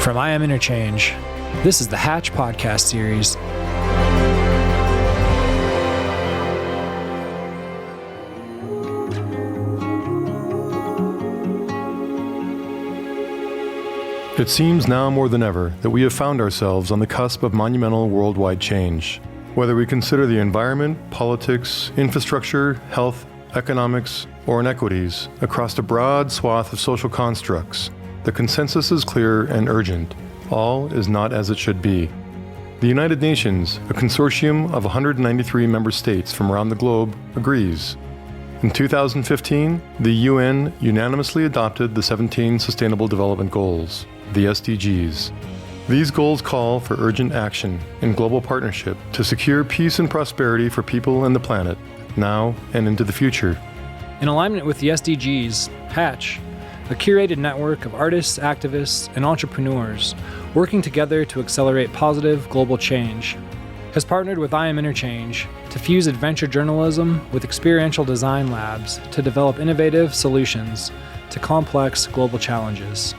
From I Am Interchange, this is the Hatch podcast series. It seems now more than ever that we have found ourselves on the cusp of monumental worldwide change. Whether we consider the environment, politics, infrastructure, health, economics, or inequities across a broad swath of social constructs, the consensus is clear and urgent. All is not as it should be. The United Nations, a consortium of 193 member states from around the globe, agrees. In 2015, the UN unanimously adopted the 17 Sustainable Development Goals, the SDGs. These goals call for urgent action and global partnership to secure peace and prosperity for people and the planet, now and into the future. In alignment with the SDGs, Hatch, a curated network of artists, activists, and entrepreneurs working together to accelerate positive global change, has partnered with I Am Interchange to fuse adventure journalism with experiential design labs to develop innovative solutions to complex global challenges.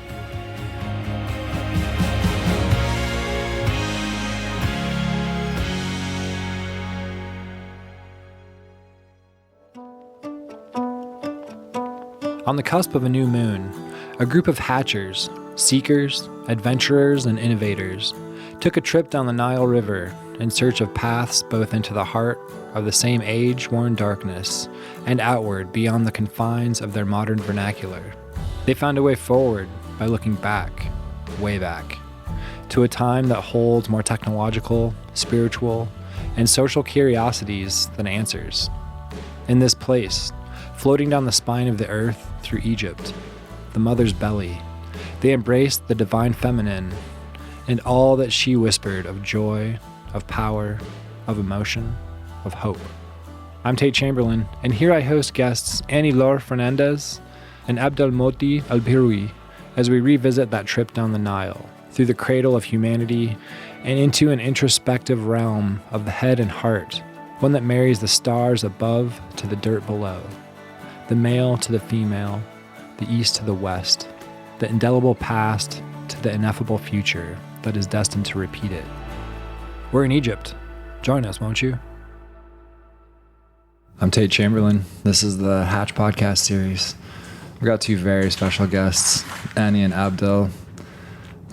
On the cusp of a new moon, a group of hatchers, seekers, adventurers, and innovators took a trip down the Nile River in search of paths both into the heart of the same age-worn darkness and outward beyond the confines of their modern vernacular. They found a way forward by looking back, way back, to a time that holds more technological, spiritual, and social curiosities than answers. In this place, floating down the spine of the earth through Egypt, the mother's belly, they embraced the divine feminine and all that she whispered of joy, of power, of emotion, of hope. I'm Tate Chamberlin, and here I host guests Annie-Laure Fernandez and Abdelmoety Elbhrewy as we revisit that trip down the Nile, through the cradle of humanity and into an introspective realm of the head and heart, one that marries the stars above to the dirt below, the male to the female, the east to the west, the indelible past to the ineffable future that is destined to repeat it. We're in Egypt. Join us, won't you? I'm Tate Chamberlin. This is the Hatch podcast series. We've got two very special guests, Annie and Abdel.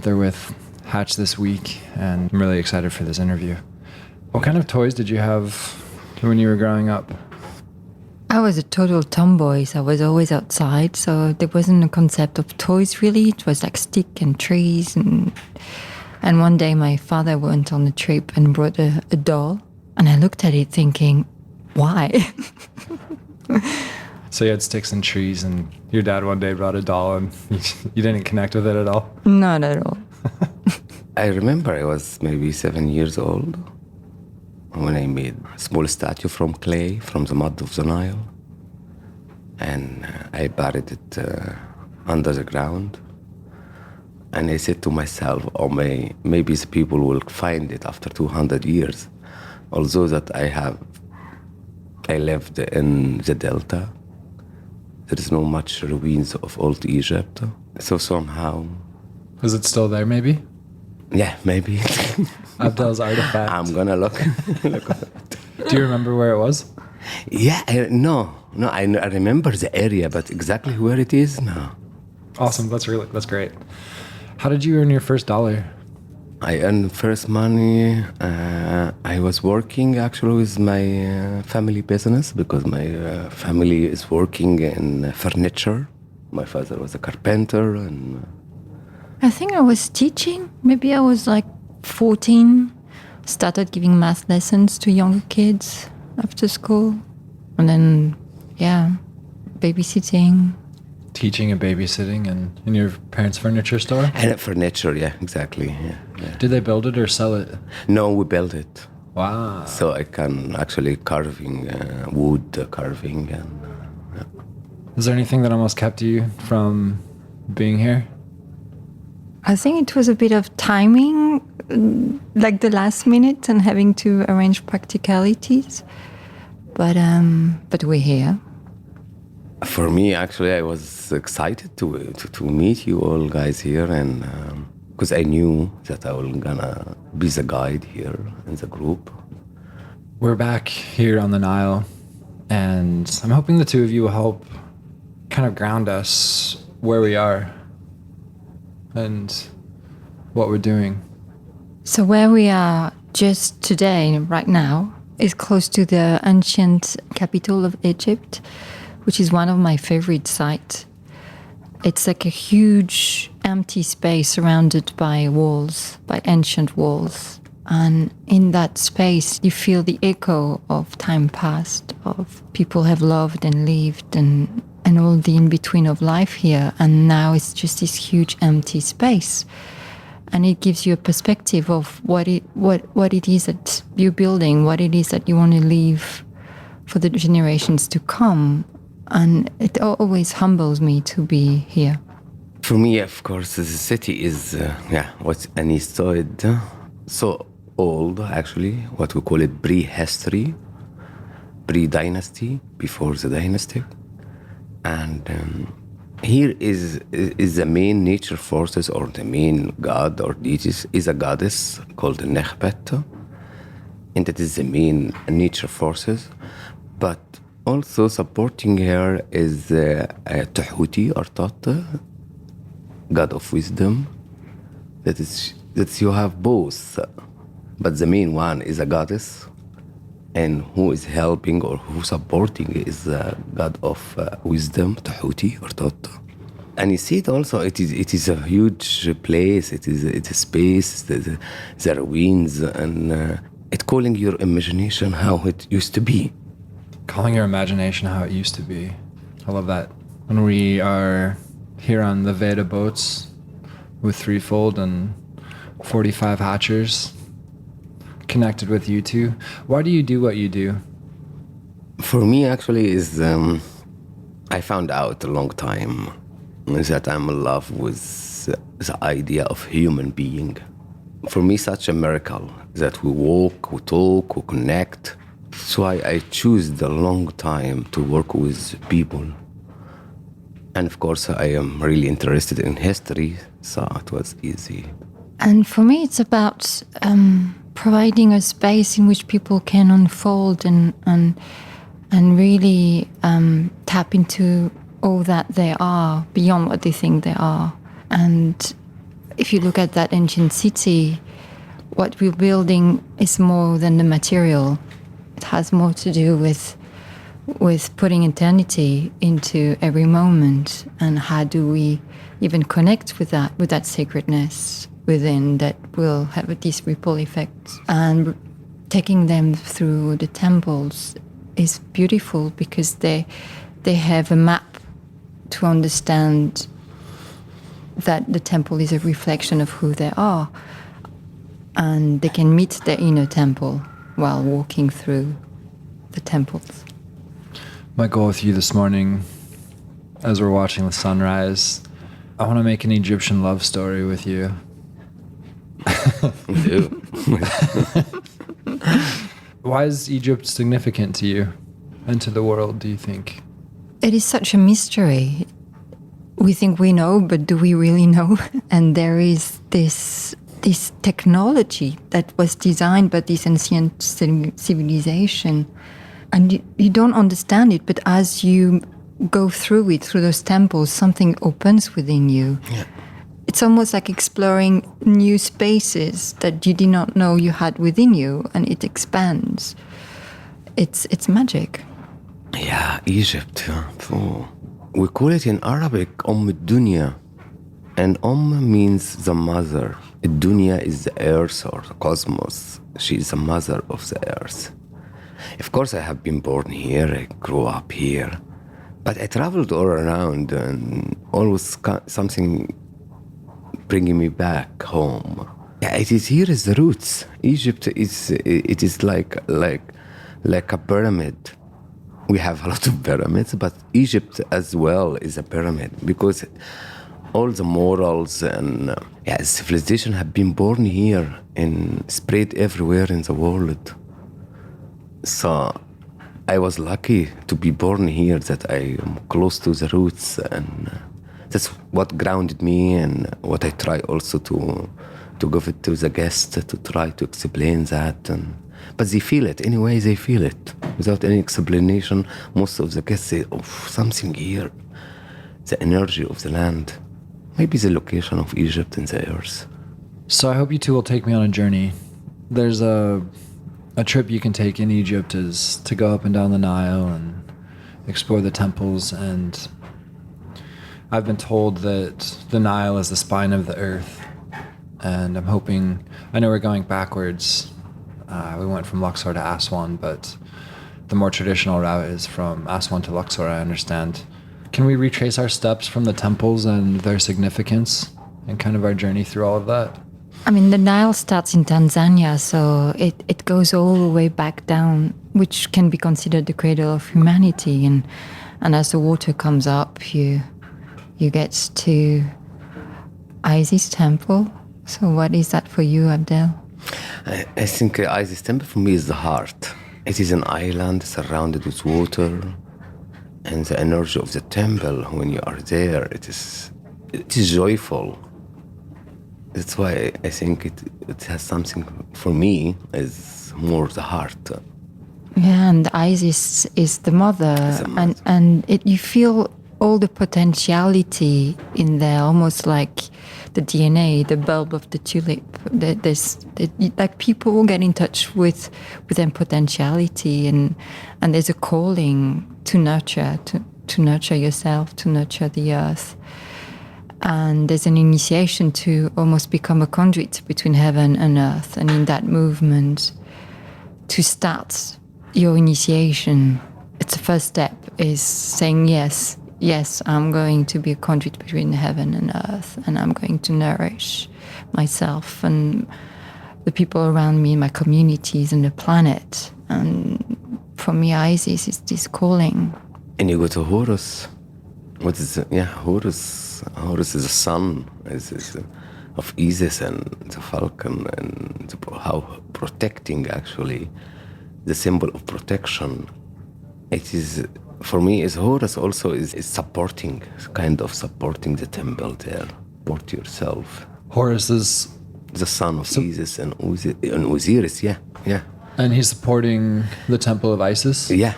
They're with Hatch this week, and I'm really excited for this interview. What kind of toys did you have when you were growing up? I was a total tomboy, so I was always outside, so there wasn't a concept of toys really. It was like stick and trees, and one day my father went on a trip and brought a doll, and I looked at it thinking, why? So you had sticks and trees, and your dad one day brought a doll, and you didn't connect with it at all? Not at all. I remember I was maybe 7 years old when I made a small statue from clay, from the mud of the Nile. And I buried it under the ground. And I said to myself, maybe the people will find it after 200 years. Although that I lived in the Delta. There is no much ruins of old Egypt. So somehow... Is it still there, maybe? Yeah, maybe. Abdel's artifact. I'm gonna look. Do you remember where it was? Yeah, no, I remember the area, but exactly where it is, no. Awesome, that's great. How did you earn your first dollar? I earned first money. I was working actually with my family business because my family is working in furniture. My father was a carpenter, and I think I was teaching. Maybe I was like 14. Started giving math lessons to younger kids after school. And then, babysitting. Teaching and babysitting in your parents' furniture store? And furniture, yeah, exactly. Yeah. Did they build it or sell it? No, we built it. Wow. So I can actually wood carving. And, Is there anything that almost kept you from being here? I think it was a bit of timing, like the last minute and having to arrange practicalities. But we're here. For me, actually, I was excited to meet you all guys here, and because I knew that I was gonna be the guide here in the group. We're back here on the Nile, and I'm hoping the two of you will help kind of ground us where we are and what we're doing. So where we are just today, right now, is close to the ancient capital of Egypt, which is one of my favorite sites. It's like a huge empty space surrounded by walls, by ancient walls. And in that space, you feel the echo of time past, of people have loved and lived and all the in-between of life here. And now it's just this huge empty space. And it gives you a perspective of what it is that you're building, what it is that you want to leave for the generations to come. And it always humbles me to be here. For me, of course, the city is, what Annie said, so old, actually, what we call it prehistory, pre-dynasty, before the dynasty. And here is the main nature forces, or the main god or deities, is a goddess called Nekhbet, and that is the main nature forces. But also supporting her is Tahuti or Tate, god of wisdom. That you have both, but the main one is a goddess, and who is helping or who supporting is the god of wisdom, Tahuti or Tate. And you see it also. It is a huge place. It's a space. The ruins, and it calling your imagination how it used to be. Calling your imagination how it used to be. I love that. When we are here on the Veda boats with Threefold and 45 hatchers connected with you two, why do you do what you do? For me, actually, is I found out a long time that I'm in love with the idea of human being. For me, such a miracle that we walk, we talk, we connect. So I choose the long time to work with people. And of course, I am really interested in history, so it was easy. And for me, it's about providing a space in which people can unfold and really tap into all that they are, beyond what they think they are. And if you look at that ancient city, what we're building is more than the material. It has more to do with putting eternity into every moment, and how do we even connect with that sacredness within that will have this ripple effect. And taking them through the temples is beautiful because they have a map to understand that the temple is a reflection of who they are, and they can meet their inner temple while walking through the temples. My goal with you this morning, as we're watching the sunrise, I want to make an Egyptian love story with you. Do. Why is Egypt significant to you and to the world, do you think? It is such a mystery. We think we know, but do we really know? And there is this technology that was designed by this ancient civilization, and you don't understand it, but as you go through it, through those temples, something opens within you. Yeah. It's almost like exploring new spaces that you did not know you had within you, and it expands. It's magic. Yeah, Egypt. Oh. We call it in Arabic Dunya, and means the mother. Dunya is the earth or the cosmos. She is the mother of the earth. Of course, I have been born here, I grew up here, but I traveled all around, and always something bringing me back home. Yeah, it is here is the roots. Egypt is like a pyramid. We have a lot of pyramids, but Egypt as well is a pyramid because all the morals and civilization have been born here and spread everywhere in the world. So I was lucky to be born here, that I am close to the roots and that's what grounded me, and what I try also to give it to the guests, to try to explain that. But they feel it. Anyway, they feel it. Without any explanation, most of the guests say, oh, something here. The energy of the land. Maybe the location of Egypt and the earth. So I hope you two will take me on a journey. There's a trip you can take in Egypt is to go up and down the Nile and explore the temples. And I've been told that the Nile is the spine of the earth. And I'm hoping, I know we're going backwards. We went from Luxor to Aswan, but the more traditional route is from Aswan to Luxor, I understand. Can we retrace our steps from the temples and their significance and kind of our journey through all of that? I mean, the Nile starts in Tanzania, so it goes all the way back down, which can be considered the cradle of humanity. And as the water comes up, you get to Isis Temple. So what is that for you, Abdel? I think Isis Temple for me is the heart. It is an island surrounded with water, and the energy of the temple, when you are there, it is joyful. That's why I think it has something, for me, is more the heart. Yeah, and Isis is the mother, and you feel all the potentiality in there, almost like the DNA, the bulb of the tulip. Like people get in touch with their potentiality, and there's a calling to nurture, to nurture yourself, to nurture the earth. And there's an initiation to almost become a conduit between heaven and earth. And in that movement, to start your initiation, it's the first step, is saying yes, I'm going to be a conduit between heaven and earth, and I'm going to nourish myself and the people around me, my communities, and the planet. And for me, Isis is this calling. And you go to Horus. What is it? Yeah, Horus. Horus is the son of Isis and the falcon, and how protecting, actually, the symbol of protection. It is, for me, is Horus also is supporting, kind of supporting the temple there. Support yourself. Horus is the son of Isis and Osiris, yeah. And he's supporting the temple of Isis? Yeah.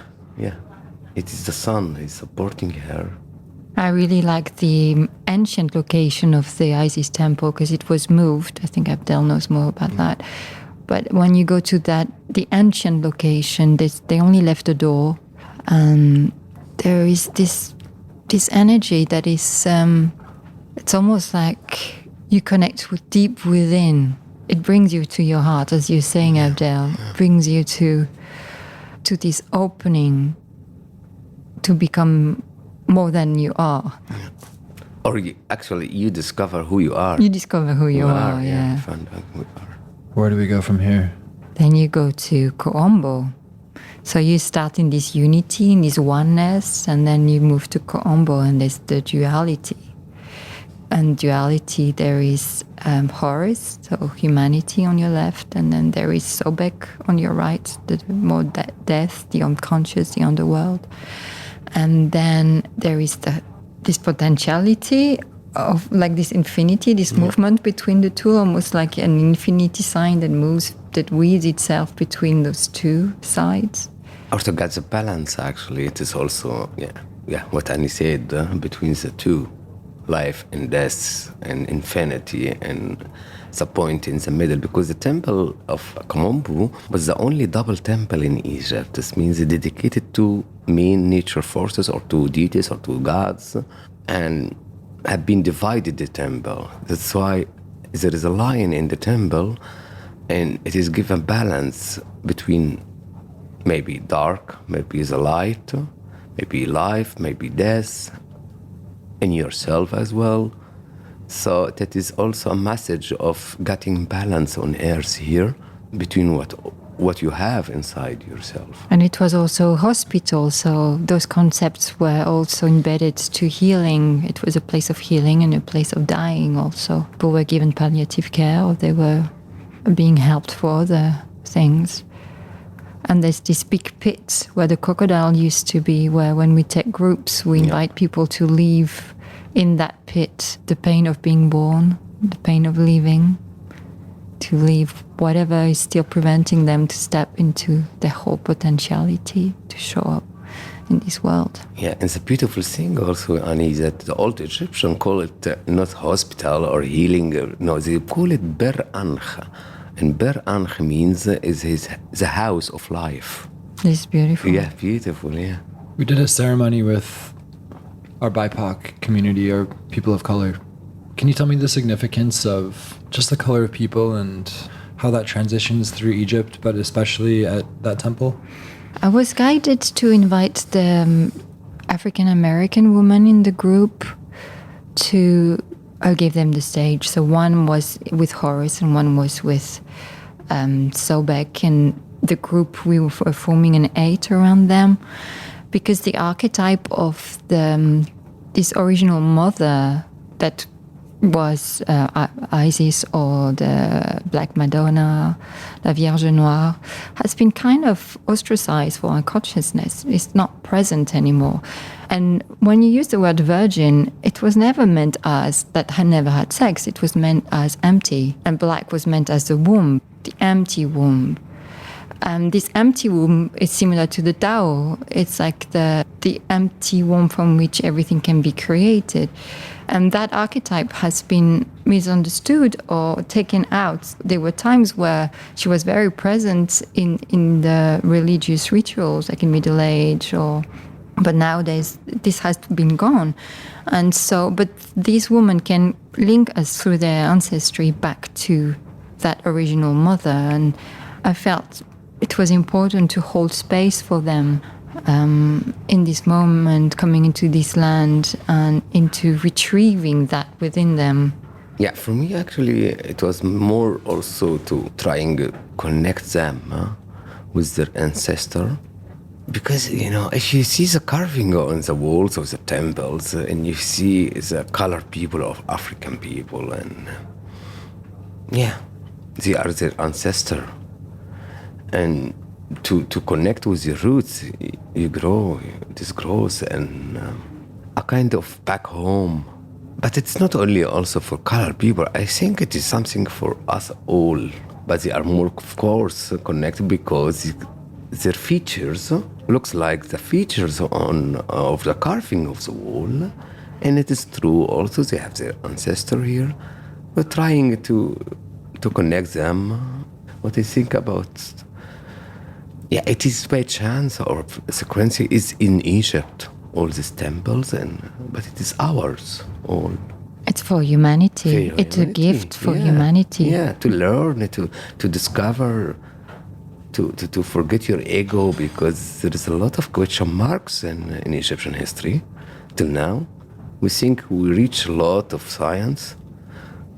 It is the sun, he's supporting her. I really like the ancient location of the Isis temple because it was moved. I think Abdel knows more about that. But when you go to the ancient location, they only left the door. And there is this energy that is, it's almost like you connect with deep within. It brings you to your heart, as you're saying, Abdel. It brings you to this opening to become more than you are. Or you discover who you are. You discover who you are, yeah. Find out who you are. Where do we go from here? Then you go to Koombo. So you start in this unity, in this oneness, and then you move to Koombo, and there's the duality. And duality, there is Horus, so humanity on your left, and then there is Sobek on your right, the more death, the unconscious, the underworld. And then there is this potentiality of like this infinity, this movement between the two, almost like an infinity sign that weaves itself between those two sides. Also got the balance, actually. It is also, what Annie said, between the two, life and death and infinity, and the point in the middle, because the temple of Komombo was the only double temple in Egypt. This means dedicated to main nature forces or to deities or to gods, and have been divided the temple. That's why there is a line in the temple, and it is given balance between maybe dark, maybe the light, maybe life, maybe death, in yourself as well. So that is also a message of getting balance on earth here between what you have inside yourself. And it was also a hospital, so those concepts were also embedded to healing. It was a place of healing and a place of dying also. People were given palliative care, or they were being helped for other things. And there's this big pit where the crocodile used to be, where when we take groups, we invite people to leave in that pit, the pain of being born, the pain of leaving, to leave whatever is still preventing them to step into their whole potentiality, to show up in this world. Yeah, and the beautiful thing also, Annie, that the old Egyptian call it not hospital or healing. No, they call it Ber Ankh. And Ber Ankh means the house of life. It's beautiful. Yeah, beautiful, yeah. We did a ceremony with our BIPOC community, or people of color. Can you tell me the significance of just the color of people and how that transitions through Egypt, but especially at that temple? I was guided to invite the African American woman in the group to give them the stage. So one was with Horus and one was with Sobek, and the group, we were forming an 8 around them, because the archetype of this original mother that was Isis or the Black Madonna, La Vierge Noire, has been kind of ostracized for our consciousness. It's not present anymore. And when you use the word virgin, it was never meant as that had never had sex. It was meant as empty. And black was meant as the womb, the empty womb. This empty womb is similar to the Tao. It's like the empty womb from which everything can be created. And that archetype has been misunderstood or taken out. There were times where she was very present in the religious rituals, like in Middle Age, but nowadays this has been gone. And so, but these women can link us through their ancestry back to that original mother. And I felt it was important to hold space for them in this moment, coming into this land and into retrieving that within them. Yeah, for me, actually, it was more also to trying to connect them with their ancestor. Because, if you see the carving on the walls of the temples, and you see the colored people of African people, and they are their ancestor. And to connect with your roots, this grows, and a kind of back home. But it's not only also for colored people. I think it is something for us all. But they are more, of course, connected because their features looks like the features of the carving of the wall. And it is true also they have their ancestor here. We're trying to connect them. What I think about... Yeah, it is by chance or sequence is in Egypt, all these temples, but it is ours all. It's for humanity. It's a gift for humanity. Yeah, to learn, to discover, to forget your ego, because there is a lot of question marks in Egyptian history till now. We think we reach a lot of science,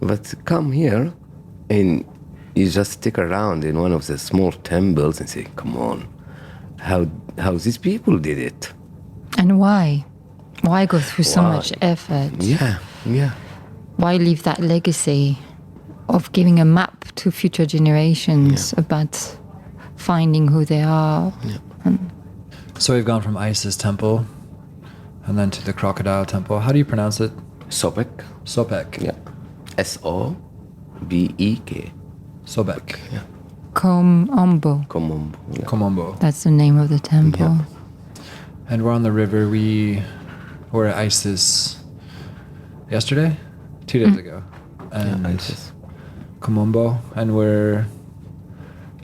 but come here and you just stick around in one of the small temples and say, come on, how these people did it. And why? Why go through so much effort? Yeah. Why leave that legacy of giving a map to future generations about finding who they are? Yeah. So we've gone from Isis temple and then to the crocodile temple. How do you pronounce it? Sobek. Sobek. Yeah. Sobek. Sobek. Yeah. Komombo. Komombo. Yeah. Komombo. That's the name of the temple. Yeah. And we're on the river. We were at Isis yesterday? 2 days ago. And Isis. Komombo. And we're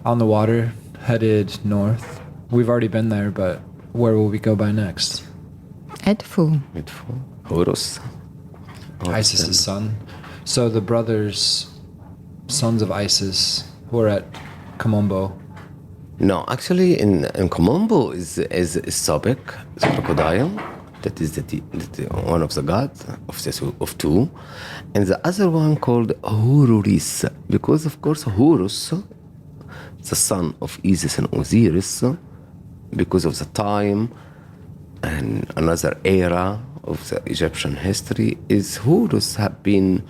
on the water, headed north. We've already been there, but where will we go by next? Edfu. Horus. Isis' son. So the brothers... sons of Isis who are at Komombo. No, actually, in Komombo is Sobek, the crocodile. That is the one of the gods of two, and the other one called Hururis, because of course Horus, the son of Isis and Osiris, because of the time and another era of the Egyptian history, is Horus have been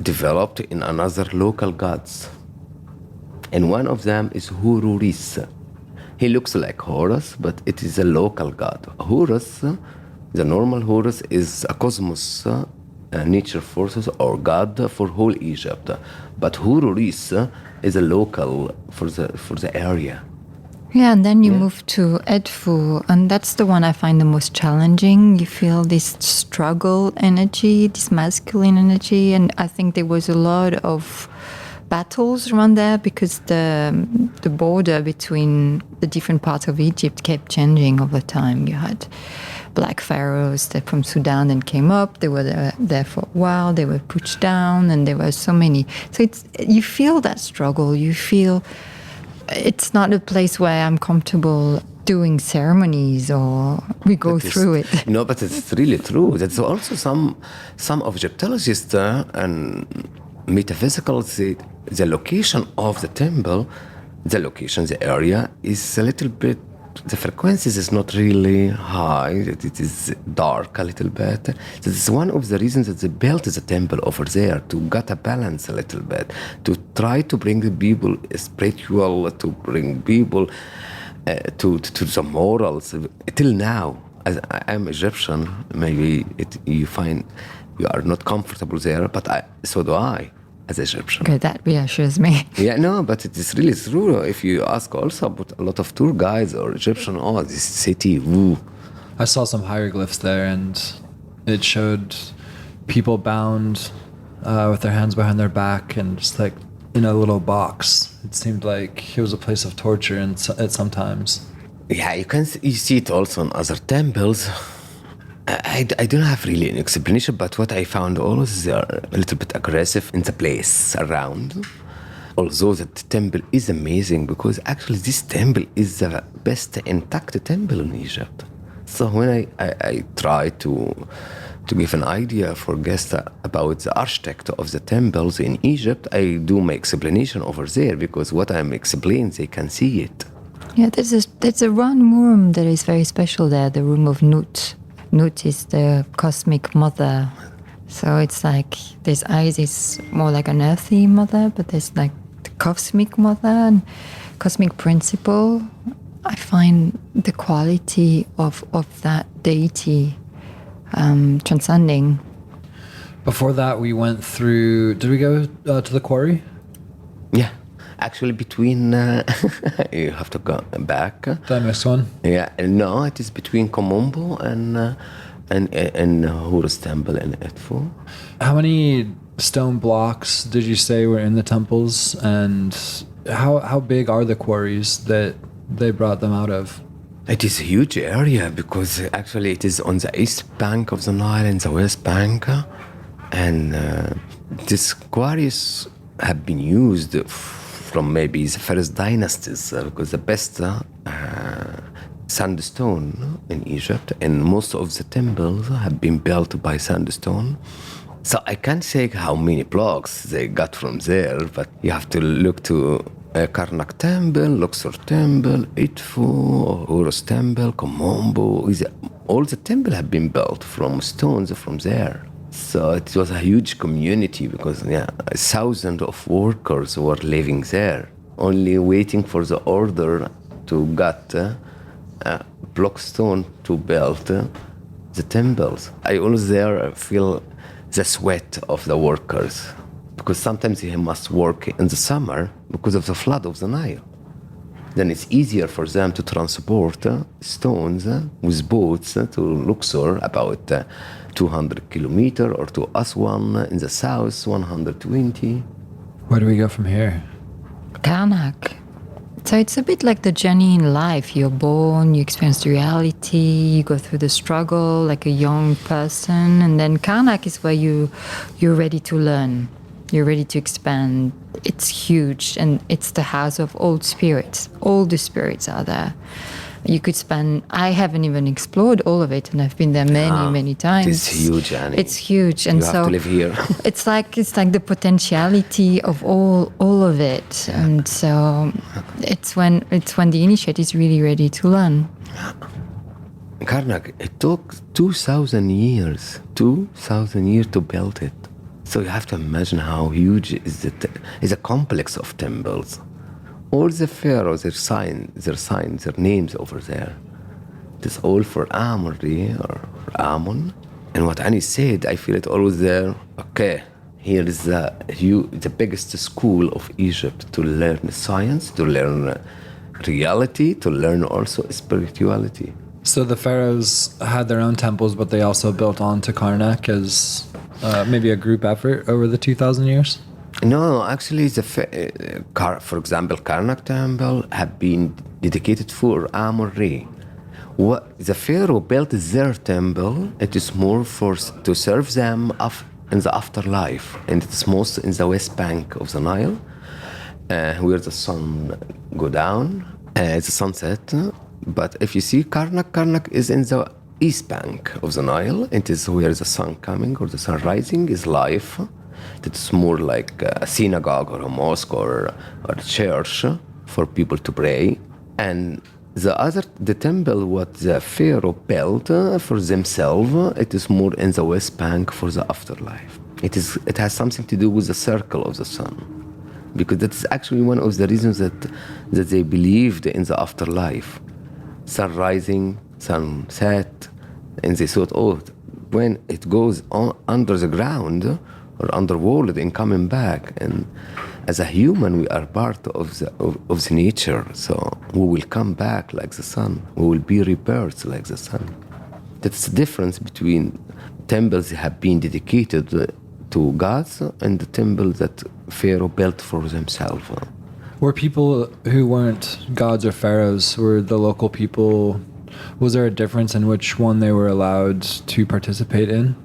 developed in another local gods. And one of them is Hururis. He looks like Horus, but it is a local god. Horus, the normal Horus, is a cosmos nature forces or God for whole Egypt. But Hururis is a local for the area. Yeah, and then you move to Edfu, and that's the one I find the most challenging. You feel this struggle energy, this masculine energy, and I think there was a lot of battles around there because the border between the different parts of Egypt kept changing over time. You had black pharaohs that from Sudan and came up. They were there for a while. They were pushed down, and there were so many. So you feel that struggle. You feel it's not a place where I'm comfortable doing ceremonies or we go through it. No, but it's really true. There's also some Egyptologists and metaphysicals say the location of the temple, the area is a little bit, the frequencies is not really high, it is dark a little bit. This is one of the reasons that they built the temple over there, to get a balance a little bit, to try to bring the people spiritual, to bring people to the morals. Till now, as I am Egyptian, maybe you find you are not comfortable there, but so do I. As Egyptian. Okay, that reassures me. Yeah, no, but it is really true. If you ask also about a lot of tour guides or Egyptian, this city, woo. I saw some hieroglyphs there, and it showed people bound with their hands behind their back and just like in a little box. It seemed like it was a place of torture at sometimes. Yeah, you see it also in other temples. I don't have really an explanation, but what I found always is they are a little bit aggressive in the place around. Although the temple is amazing, because actually this temple is the best intact temple in Egypt. So when I try to give an idea for guests about the architect of the temples in Egypt, I do my explanation over there, because what I'm explaining, they can see it. Yeah, there's a one room that is very special there, the room of Nut. Nut is the cosmic mother. So it's like there's Isis, more like an earthy mother, but there's like the cosmic mother and cosmic principle. I find the quality of that deity transcending. Before that, we went through. Did we go to the quarry? Yeah. Actually, between you have to go back. The next one. Yeah, no, it is between Komombo and Horus Temple in Edfu. How many stone blocks did you say were in the temples, and how big are the quarries that they brought them out of? It is a huge area, because actually it is on the east bank of the Nile and the west bank, and these quarries have been used from maybe the first dynasties, because the best sandstone in Egypt, and most of the temples have been built by sandstone. So I can't say how many blocks they got from there, but you have to look to Karnak Temple, Luxor Temple, Edfu, Horus Temple, Komombo. All the temples have been built from stones from there. So it was a huge community, because thousands of workers were living there, only waiting for the order to get block stone to build the temples. I always there feel the sweat of the workers, because sometimes they must work in the summer because of the flood of the Nile. Then it's easier for them to transport stones with boats to Luxor, about 200 kilometers, or to Aswan in the south, 120. Where do we go from here? Karnak. So it's a bit like the journey in life. You're born, you experience the reality, you go through the struggle like a young person, and then Karnak is where you're ready to learn. You're ready to expand. It's huge, and it's the house of old spirits. All the spirits are there. You could spend. I haven't even explored all of it, and I've been there many times. It's huge, Annie. It's huge, and you have to live here. it's like the potentiality of all of it, and so it's when the initiate is really ready to learn. Karnak, it took 2,000 years. 2,000 years to build it. So you have to imagine how huge is a complex of temples. All the pharaohs, their signs, their names over there. It is all for Amun or Amun. And what Annie said, I feel it always there. Okay, here is the biggest school of Egypt to learn science, to learn reality, to learn also spirituality. So the pharaohs had their own temples, but they also built onto Karnak as maybe a group effort over the 2,000 years? No, actually, for example, Karnak temple have been dedicated for Amon-Re. What the pharaoh built their temple, it is more to serve them in the afterlife, and it's most in the west bank of the Nile, where the sun go down, it's a sunset. But if you see Karnak is in the east bank of the Nile. It is where the sun coming or the sun rising is life. It's more like a synagogue or a mosque or a church for people to pray. And the temple, what the pharaoh built for themselves, it is more in the west bank for the afterlife. It has something to do with the circle of the sun, because that's actually one of the reasons that they believed in the afterlife. Sun rising, sunset, and they thought, when it goes on under the ground or underworld and coming back, and as a human we are part of the nature, so we will come back like the sun, we will be rebirthed like the sun. That's the difference between temples that have been dedicated to gods and the temple that Pharaoh built for themselves. Were people who weren't gods or pharaohs, were the local people, was there a difference in which one they were allowed to participate in?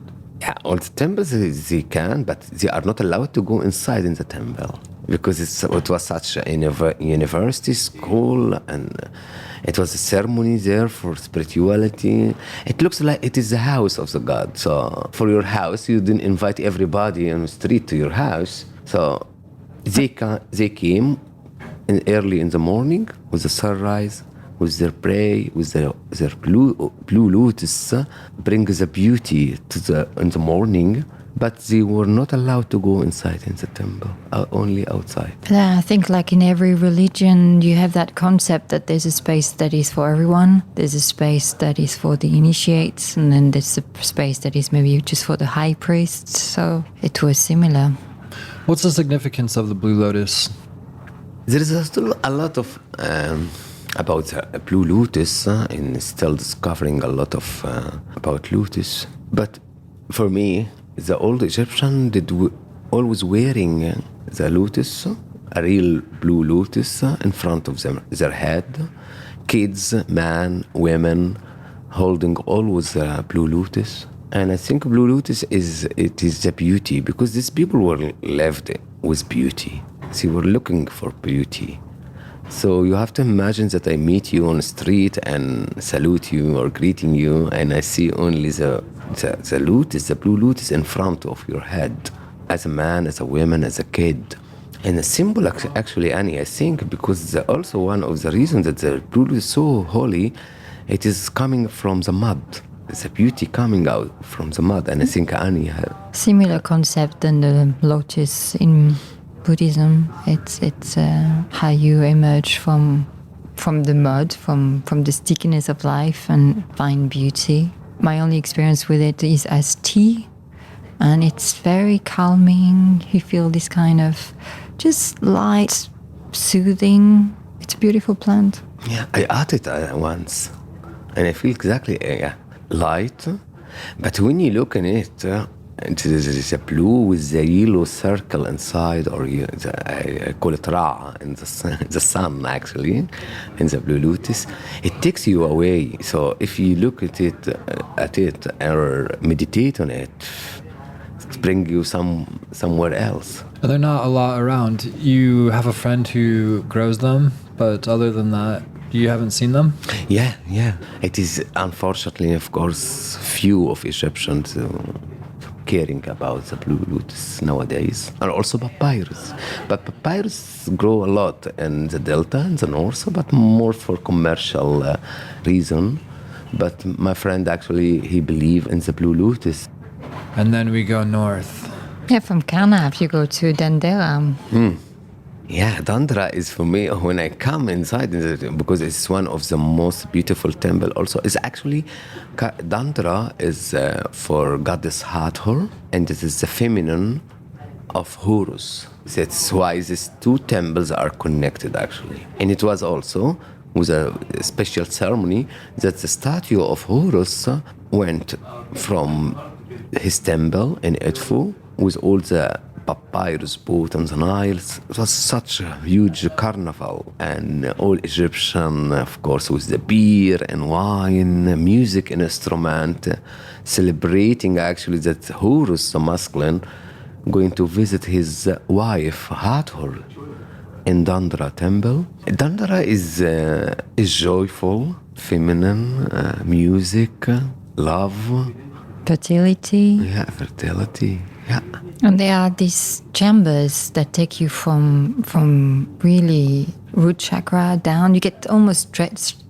Yeah, all the temples they can, but they are not allowed to go inside in the temple, because it was such a university school, and it was a ceremony there for spirituality. It looks like it is the house of the god. So for your house, you didn't invite everybody on the street to your house. So they came early in the morning with the sunrise, with their prayer, with their blue lotus, brings the beauty in the morning. But they were not allowed to go inside in the temple, only outside. I think like in every religion, you have that concept that there's a space that is for everyone. There's a space that is for the initiates, and then there's a space that is maybe just for the high priests. So it was similar. What's the significance of the Blue Lotus? There is still a lot of about the Blue Lotus, and still discovering a lot of about lotus. But for me, the old Egyptian always wearing the lotus, a real blue lotus in front of their head. Kids, men, women, holding always the blue lotus. And I think blue lotus is the beauty, because these people were lived with beauty. They were looking for beauty. So you have to imagine that I meet you on the street and salute you or greeting you, and I see only the lotus, the blue lotus in front of your head, as a man, as a woman, as a kid. And the symbol, actually, Annie, I think, because also one of the reasons that the blue lotus is so holy, it is coming from the mud. It's a beauty coming out from the mud, and I think Annie had Similar concept than the lotus in Buddhism. It's how you emerge from the mud, from the stickiness of life, and find beauty. My only experience with it is as tea, and it's very calming. You feel this kind of just light, soothing. It's a beautiful plant. Yeah, I ate it once, and I feel exactly light. But when you look in it, it is a blue with the yellow circle inside, or I call it Ra, in the sun, actually, in the blue lotus. It takes you away. So if you look at it or meditate on it, it brings you somewhere else. They're not a lot around. You have a friend who grows them, but other than that, you haven't seen them? Yeah. It is, unfortunately, of course, few of Egyptians caring about the blue lotus nowadays, and also papyrus. But papyrus grow a lot in the delta, in the north, but more for commercial reason. But my friend, actually, he believe in the blue lotus. And then we go north. Yeah, from Karnak you go to Dendera. Yeah, Dandara is for me when I come inside because it's one of the most beautiful temple. Also, it's actually Dandara is for goddess Hathor, and it is the feminine of Horus. That's why these two temples are connected actually, and it was also with a special ceremony that the statue of Horus went from his temple in Edfu with all the papyrus boat on the Nile. It was such a huge carnival, and all Egyptian, of course, with the beer and wine, music and instrument, celebrating actually that Horus, the masculine, going to visit his wife Hathor in Dandara temple. Dandara is joyful, feminine, music, love, Fertility. yeah, fertility, yeah. And there are these chambers that take you from really root chakra down. You get almost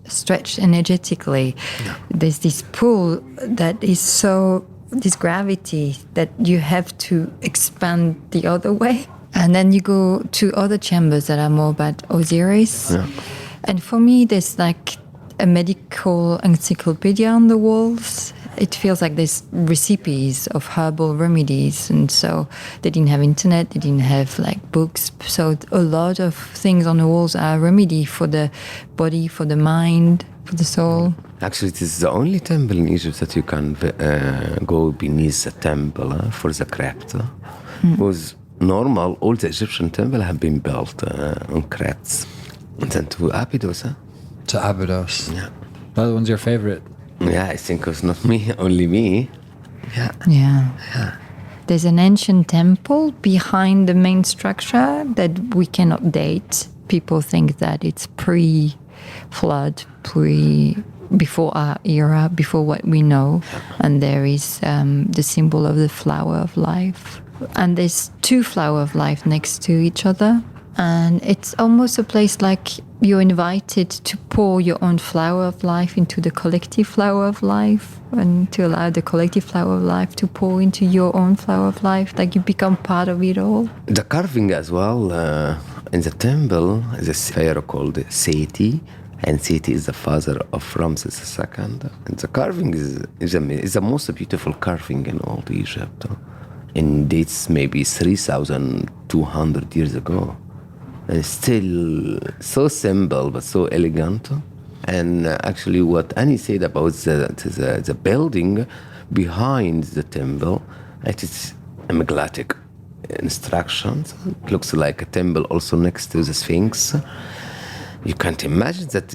stretched energetically. Yeah. There's this pull that is so, this gravity that you have to expand the other way. And then you go to other chambers that are more about Osiris. Yeah. And for me, there's like a medical encyclopedia on the walls. It feels like there's recipes of herbal remedies, and so they didn't have internet, they didn't have like books, so a lot of things on the walls are remedy for the body, for the mind, for the soul. Actually, it is the only temple in Egypt that you can go beneath the temple for the crypt. Because normal, all the Egyptian temples have been built on crypts. And then to Abydos. To Abydos. Yeah. That one's your favorite. Yeah, I think it was not me, only me. Yeah. Yeah. There's an ancient temple behind the main structure that we cannot date. People think that it's pre-flood, before our era, before what we know. And there is the symbol of the flower of life. And there's two flower of life next to each other. And it's almost a place like you're invited to pour your own flower of life into the collective flower of life, and to allow the collective flower of life to pour into your own flower of life, like you become part of it all. The carving as well in the temple is a pharaoh called Seti, and Seti is the father of Ramses II. And the carving is the most beautiful carving in all Egypt. It dates maybe 3,200 years ago. And still so simple but so elegant. And actually what Annie said about the building behind the temple, it is megalithic instructions. It looks like a temple also next to the Sphinx. You can't imagine that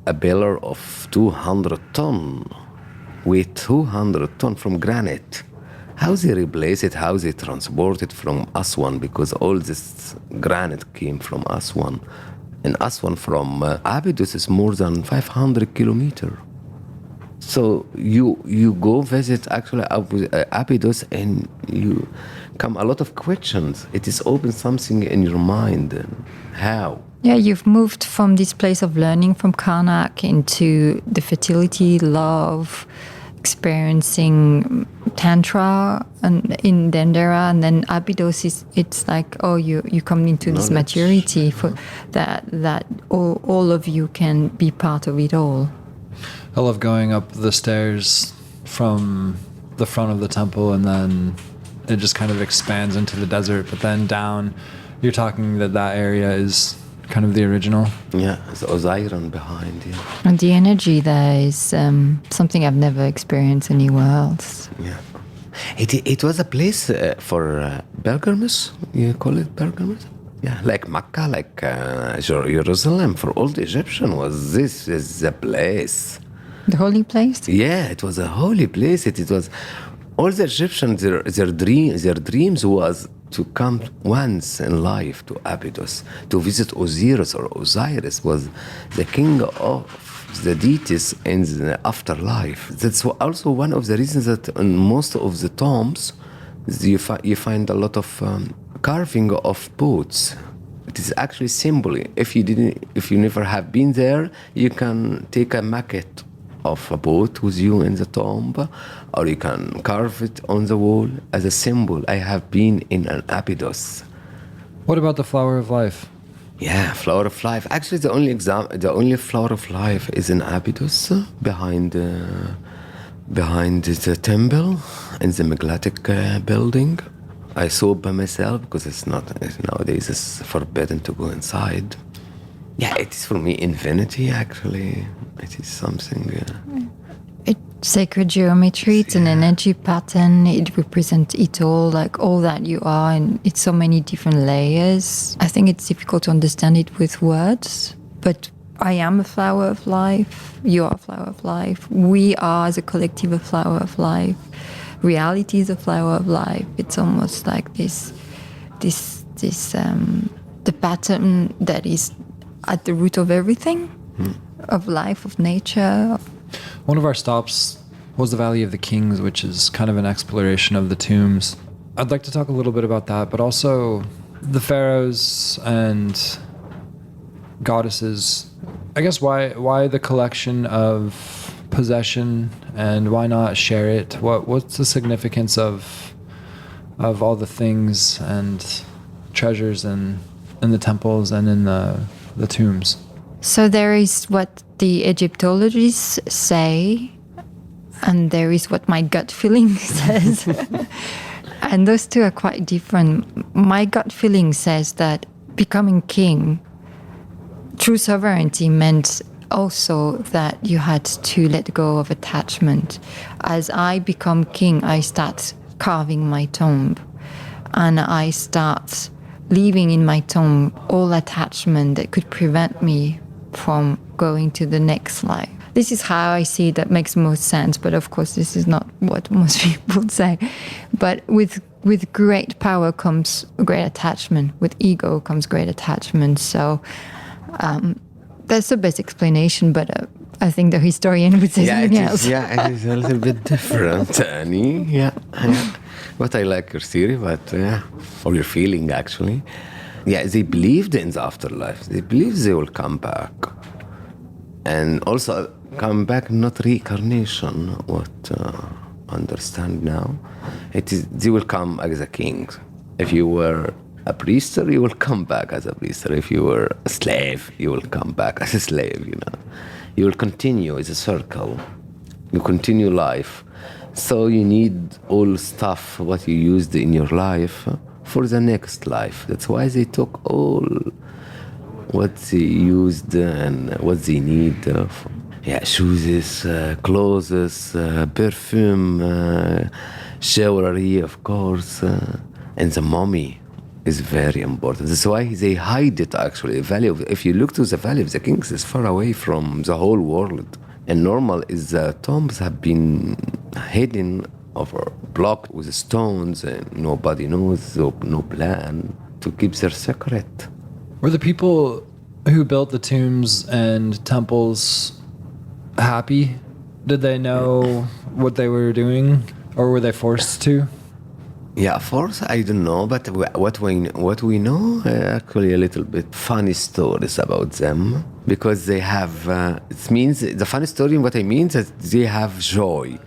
a pillar of 200 ton, weight 200 ton from granite. How they replace it, how they transport it from Aswan, because all this granite came from Aswan. And Aswan from Abydos is more than 500 kilometers. So you go visit actually Abydos and you come a lot of questions. It is open something in your mind. How? Yeah, you've moved from this place of learning from Karnak into the fertility, love, experiencing Tantra and in Dandara, and then Abydos it's like, oh, you come into this maturity for that all of you can be part of it all. I love going up the stairs from the front of the temple, and then it just kind of expands into the desert, but then down, you're talking that area is kind of the original. Yeah, it's Osiris behind, yeah. And the energy there is something I've never experienced anywhere else. Yeah. It was a place for pilgrims, you call it pilgrims? Yeah, like Mecca, like Jerusalem. For all the Egyptian this is the place. The holy place? Yeah, it was a holy place. It was all the Egyptians, their dreams was to come once in life to Abydos, to visit Osiris, or Osiris was the king of the deities in the afterlife. That's also one of the reasons that in most of the tombs you find a lot of carving of boats. It is actually symbol. If you never have been there, you can take a maquette of a boat with you in the tomb, or you can carve it on the wall as a symbol. I have been in an Abydos. What about the flower of life? Yeah, flower of life. Actually, the only flower of life is in Abydos, behind the temple in the megalithic building. I saw by myself because nowadays it's forbidden to go inside. Yeah, it is for me infinity. Actually, it is something. It's sacred geometry. It's an energy pattern. It represents it all, like all that you are, and it's so many different layers. I think it's difficult to understand it with words, but I am a flower of life. You are a flower of life. We are, as a collective, a flower of life. Reality is a flower of life. It's almost like the pattern that is at the root of everything, of life, of nature. One of our stops was the Valley of the Kings, which is kind of an exploration of the tombs. I'd like to talk a little bit about that, but also the pharaohs and goddesses. I guess why the collection of possession, and why not share it? What's the significance of all the things and treasures in the temples and in the tombs? So there is what the Egyptologists say, and there is what my gut feeling says. And those two are quite different. My gut feeling says that becoming king, true sovereignty meant also that you had to let go of attachment. As I become king, I start carving my tomb, and I start leaving in my tomb all attachment that could prevent me from going to the next life. This is how I see it. That makes most sense, but of course this is not what most people say. But with great power comes great attachment. With ego comes great attachment. So that's the best explanation, but I think the historian would say something else. Yeah, it is a little bit different, Annie. Yeah. But I like your theory, or your feeling, actually. Yeah, they believed in the afterlife. They believe they will come back. And also come back, not reincarnation, what understand now. It is, they will come as a king. If you were a priester, you will come back as a priester. If you were a slave, you will come back as a slave, You will continue, it's a circle. You continue life. So you need all stuff, what you used in your life, for the next life. That's why they took all what they used and what they need. Shoes, clothes, perfume, jewelry, of course, and the mummy is very important. That's why they hide it, actually. If you look to the Valley of the Kings, it's far away from the whole world. And normal is the tombs have been hidden or blocked with stones, and nobody knows, so no plan to keep their secret. Were the people who built the tombs and temples happy? Did they know what they were doing, or were they forced to? Yeah, force, I don't know, but what we know, actually a little bit funny stories about them, because they have, it means, the funny story, what I mean is that they have joy.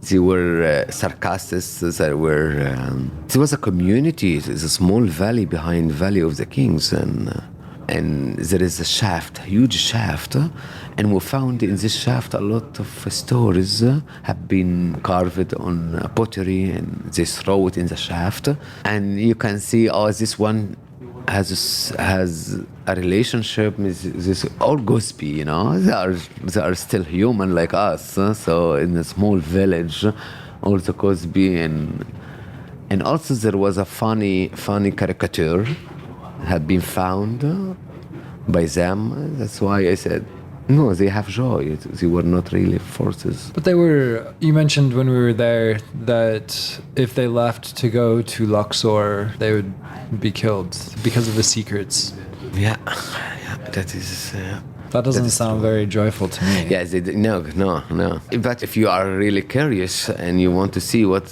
They were sarcastics, there was a community, it's a small valley behind Valley of the Kings, and there is a shaft, huge shaft, and we found in this shaft a lot of stories have been carved on pottery, and they throw it in the shaft, and you can see, this one has a relationship with this all gospy, they are still human like us, so in a small village, also gospy, and also there was a funny caricature had been found by them. That's why I said, no, they have joy. They were not really forces. But they were, you mentioned when we were there that if they left to go to Luxor, they would be killed because of the secrets. Yeah, that is... That doesn't sound very joyful to me. Yes, no. But if you are really curious and you want to see what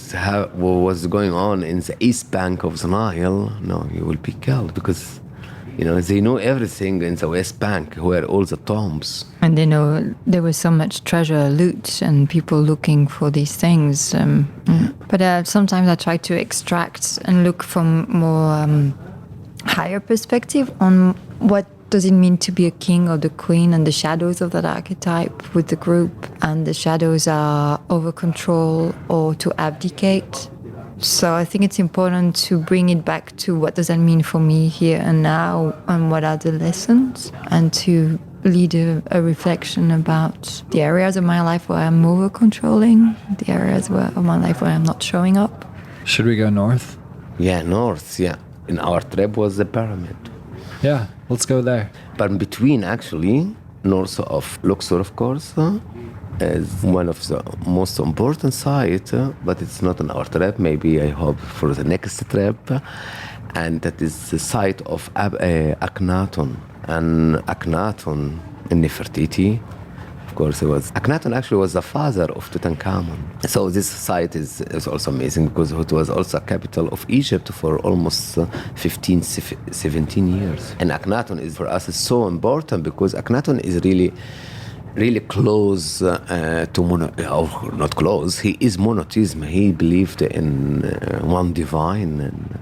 was going on in the east bank of the Nile, no, you will be killed, because they know everything in the west bank, where all the tombs. And they know there was so much treasure, loot, and people looking for these things. But sometimes I try to extract and look from more higher perspective on what does it mean to be a king or the queen, and the shadows of that archetype with the group. And the shadows are over control or to abdicate. So I think it's important to bring it back to what does that mean for me here and now, and what are the lessons, and to lead a reflection about the areas of my life where I'm over controlling, the areas of my life where I'm not showing up. Should we go north? Yeah, north, yeah. In our trip was the pyramid. Yeah, let's go there. But in between, actually, north of Luxor, of course, is one of the most important sites, but it's not on our trip. Maybe I hope for the next trip. And that is the site of Akhenaten. And Akhenaten in Nefertiti, of course, Akhenaten actually was the father of Tutankhamun. So this site is also amazing because it was also a capital of Egypt for almost 15, 17 years. And Akhenaten is for us is so important because Akhenaten is really close to not close. He is monotheism. He believed in one divine, and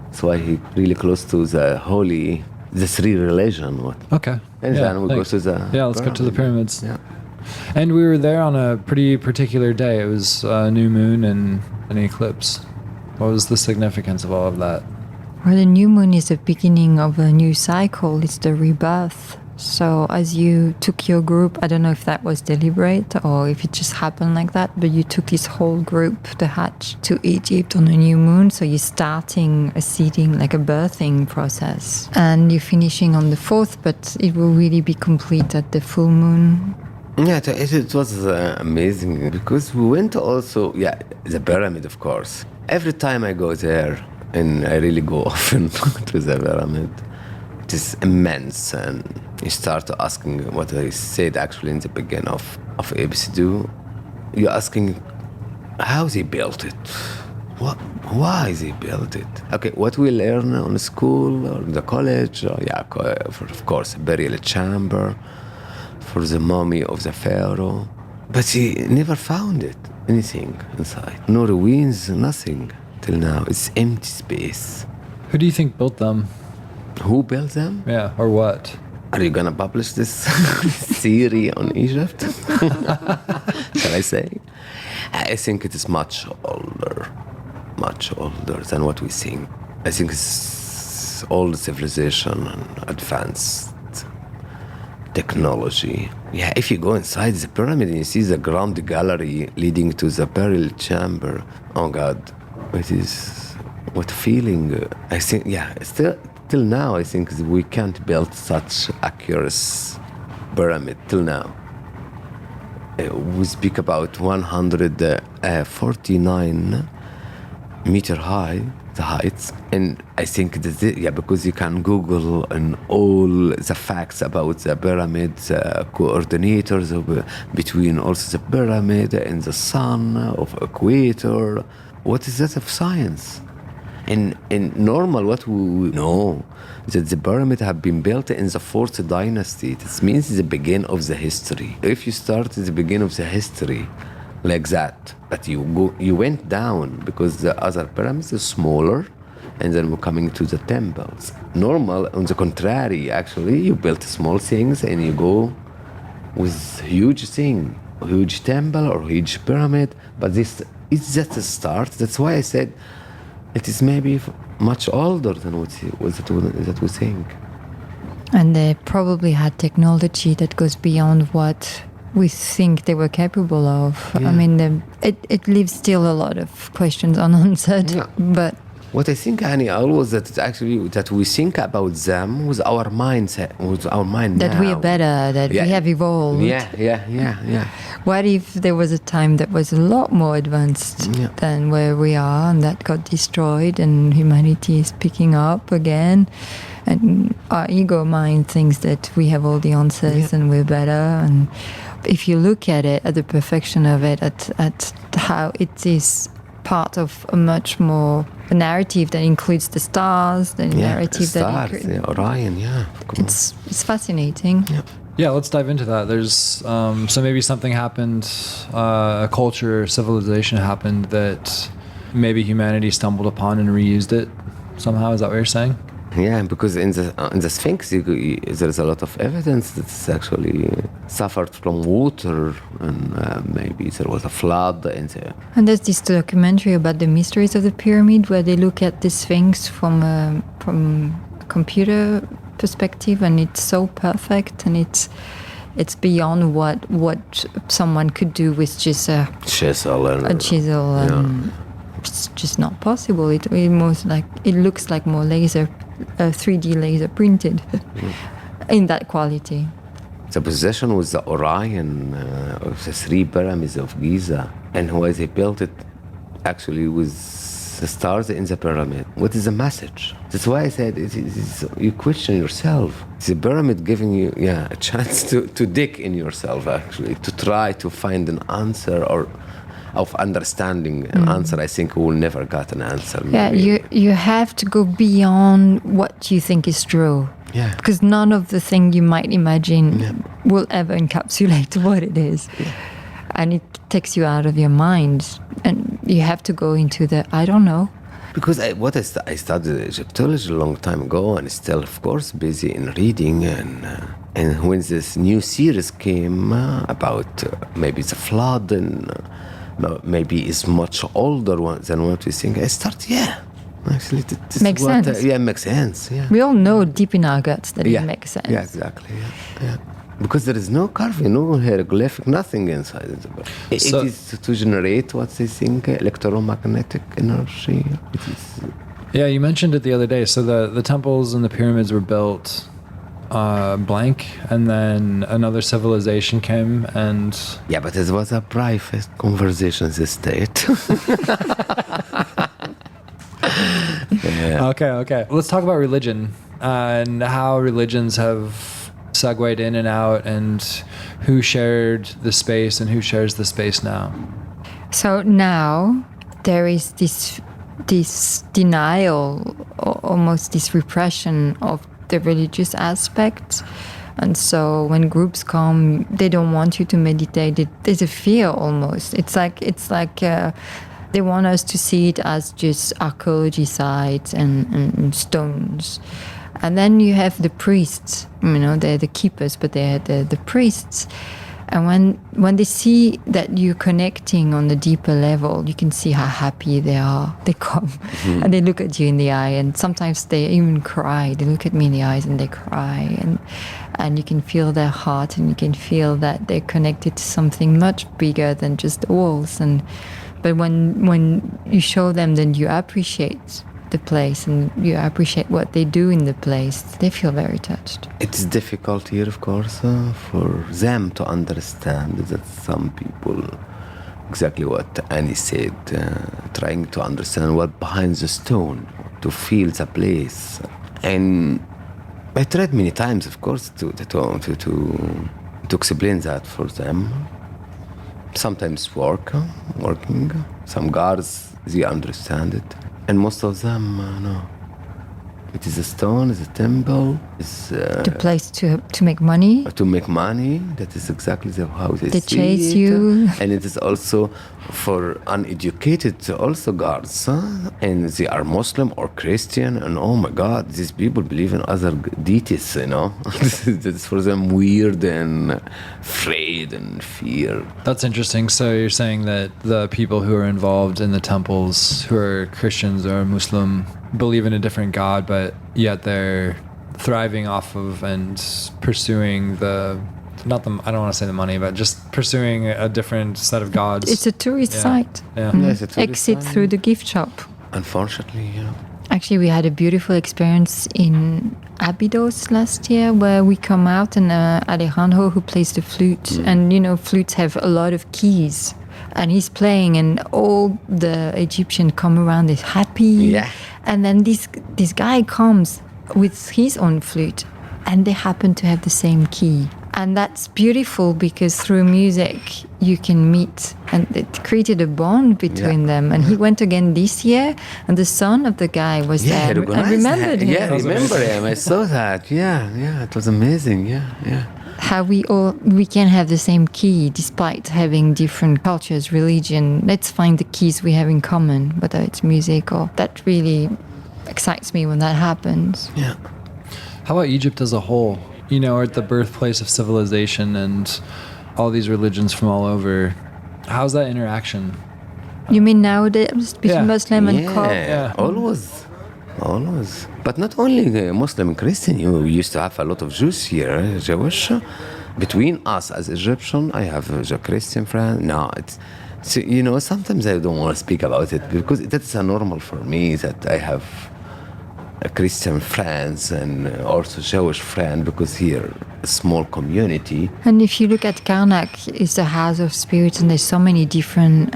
that's why he really close to the three religion. Okay. And then we thanks. go to the let's go to the pyramids. Yeah. And we were there on a pretty particular day. It was a new moon and an eclipse. What was the significance of all of that? Well, the new moon is the beginning of a new cycle. It's the rebirth. So as you took your group, I don't know if that was deliberate or if it just happened like that, but you took this whole group, the Hajj, to Egypt on a new moon. So you're starting a seeding, like a birthing process. And you're finishing on the 4th, but it will really be complete at the full moon. Yeah, it was amazing because we went also, the pyramid, of course. Every time I go there, and I really go often to the pyramid, it is immense. And you start asking what I said actually in the beginning of episode. You're asking how they built it. Why they built it? Okay, what we learn on school or the college, of course, burial chamber for the mummy of the pharaoh. But he never found anything inside. No ruins, nothing till now. It's empty space. Who do you think built them? Who built them? Yeah, or what? Are you gonna publish this theory on Egypt? Shall I say? I think it is much older than what we think. I think it's all the civilization and advanced technology. Yeah, if you go inside the pyramid and you see the grand gallery leading to the burial chamber, oh God, what feeling? I think, till now, I think we can't build such accurate pyramid till now. We speak about 149 meter high, the heights, and I think because you can Google and all the facts about the pyramid, the coordinators between also the pyramid and the sun of equator. What is that of science? In normal, what we know that the pyramid have been built in the 4th dynasty. This means the beginning of the history. If you start at the beginning of the history like that, but you went down because the other pyramids are smaller, and then we're coming to the temples. Normal, on the contrary, actually, you build small things and you go with huge thing, huge temple or huge pyramid. But this is just a start. That's why I said it is maybe much older than what we think. And they probably had technology that goes beyond what we think they were capable of. Yeah. I mean, it leaves still a lot of questions unanswered. Yeah. But what I think, Annie-Laure, was that we think about them with our mindset, with our mind that now. we are better, that we have evolved. Yeah. What if there was a time that was a lot more advanced than where we are, and that got destroyed, and humanity is picking up again, and our ego mind thinks that we have all the answers and we're better. And if you look at it, at the perfection of it, at how it is part of a much more a narrative that includes the stars, the narrative stars, that includes Orion. It's fascinating. Yeah, let's dive into that. There's so maybe something happened, a culture, civilization happened that maybe humanity stumbled upon and reused it somehow. Is that what you're saying? Yeah, because in the Sphinx, there is a lot of evidence that it's actually suffered from water, and maybe there was a flood in there. And there's this documentary about the mysteries of the pyramid where they look at the Sphinx from a computer perspective, and it's so perfect, and it's beyond what someone could do with just a chisel. It's just not possible. It looks like more 3D laser printed in that quality. The possession was the Orion of the 3 pyramids of Giza, and why they built it actually with the stars in the pyramid. What is the message? That's why I said you question yourself. It's the pyramid giving you a chance to dig in yourself, actually, to try to find an answer or of understanding an answer. I think we will never get an answer. Maybe. Yeah, you have to go beyond what you think is true. Yeah. Because none of the thing you might imagine will ever encapsulate what it is. Yeah. And it takes you out of your mind. And you have to go into the, I don't know. Because I studied Egyptology a long time ago, and still, of course, busy in reading. And when this new series came about maybe the flood and maybe is much older than what we think, I start, actually, this makes sense. Makes sense. Yeah, we all know deep in our guts that it makes sense. Yeah, exactly. Yeah. Because there is no carving, no hieroglyphic, nothing inside it. It is to generate what they think electromagnetic energy. Yeah, you mentioned it the other day. So the temples and the pyramids were built blank, and then another civilization came and... Yeah, but it was a private conversation, the state. Okay. Let's talk about religion and how religions have segued in and out, and who shared the space and who shares the space now. So now there is this denial, or almost this repression of the religious aspect. And so when groups come, they don't want you to meditate. There's a fear almost. It's like they want us to see it as just archaeology sites and stones. And then you have the priests, they're the keepers, but they're the priests. And when they see that you're connecting on a deeper level, you can see how happy they are. They come and they look at you in the eye, and sometimes they even cry. They look at me in the eyes and they cry, and you can feel their heart, and you can feel that they're connected to something much bigger than just the walls. But when you show them, then you appreciate the place and you appreciate what they do in the place, they feel very touched. It's difficult here, of course, for them to understand that some people, exactly what Annie said, trying to understand what behind the stone, to feel the place. And I tried many times, of course, to explain that for them. Sometimes working. Some guards, they understand it. And most of them, no. It is a stone, it's a temple, it's... the place to make money. To make money, that is exactly how they see it. They chase you. And it is also for uneducated also guards. And they are Muslim or Christian, and oh my God, these people believe in other deities, That's for them weird and afraid and fear. That's interesting. So you're saying that the people who are involved in the temples, who are Christians or Muslim, believe in a different God, but yet they're thriving off of and pursuing I don't want to say the money, but just pursuing a different set of gods. It's a tourist site. Yeah. It's a tourist Exit site. Through the gift shop. Unfortunately, Actually, we had a beautiful experience in Abydos last year where we come out and Alejandro, who plays the flute, and flutes have a lot of keys. And he's playing, and all the Egyptians come around, they're happy. Yeah. And then this guy comes with his own flute, and they happen to have the same key. And that's beautiful because through music you can meet, and it created a bond between them. And he went again this year, and the son of the guy was there. I remembered him. Yeah, I remember him. I saw that. Yeah, it was amazing. Yeah. How we can have the same key despite having different cultures, religion. Let's find the keys we have in common, whether it's music or that really excites me when that happens. Yeah. How about Egypt as a whole? You know, at the birthplace of civilization and all these religions from all over. How's that interaction? You mean nowadays between Yeah. Muslim and Copts? Yeah, always. But not only Muslim and Christian. You used to have a lot of Jews here, Jewish. Between us as Egyptian, I have a Christian friend. No, it's so, sometimes I don't want to speak about it because that's normal for me that I have a Christian friends and also Jewish friend because here a small community. And if you look at Karnak, it's the house of spirits, and there's so many different